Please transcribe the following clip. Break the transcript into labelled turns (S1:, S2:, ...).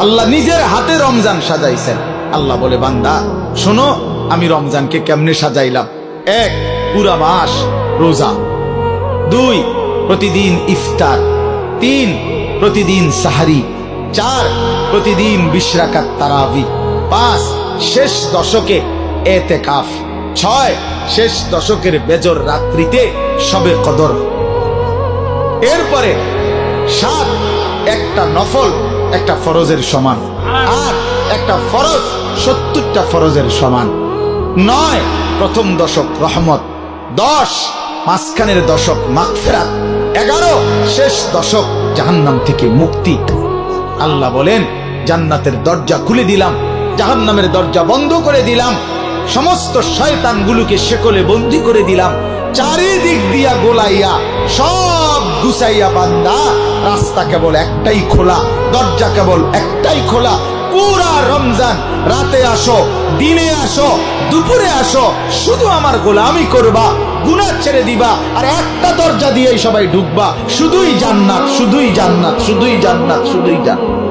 S1: আল্লাহ নিজের হাতে রমজান সাজাইছেন। আল্লাহ বলে, বান্দা শোনো আমি রমজানকে কেমনে সাজাইলাম। 1, পুরা মাস রোজা। 2, প্রতিদিন ইফতার। 3, প্রতিদিন সাহারি। 4, প্রতিদিন 20 রাকাত তারাবি। 5, শেষ দশকে এতেকাফ। 6, শেষ দশকের বেজর রাত্রিতে শবে কদর। এরপরে 7, একটা নফল একটা ফরজের সমান। 8, একটা ফরজ 70টা ফরজের সমান। 9, প্রথম দশক রহমত। 10, মাঝখানের দশক মাগফিরাত। 11, শেষ দশক জাহান্নাম থেকে মুক্তি। আল্লাহ বলেন, জান্নাতের দরজা খুলে দিলাম, জাহান্নামের দরজা বন্ধ করে দিলাম, সমস্ত শয়তানগুলোকে শেকলে বন্দী করে দিলাম, চারিদিক দিয়া গোলাইয়া সব গুছাইয়া বান্দা রাস্তা কেবল একটাই খোলা, দরজা কেবল একটাই খোলা। পুরা রমজান রাতে আসো, দিনে আসো, দুপুরে আসো, শুধু আমার গোলামি করবা, গুনাহ ছেড়ে দিবা, আর একটা দরজা দিয়েই সবাই ঢুকবা। শুধুই জান্নাত, শুধুই জান্নাত, শুধুই জান্নাত, শুধুই জান্নাত।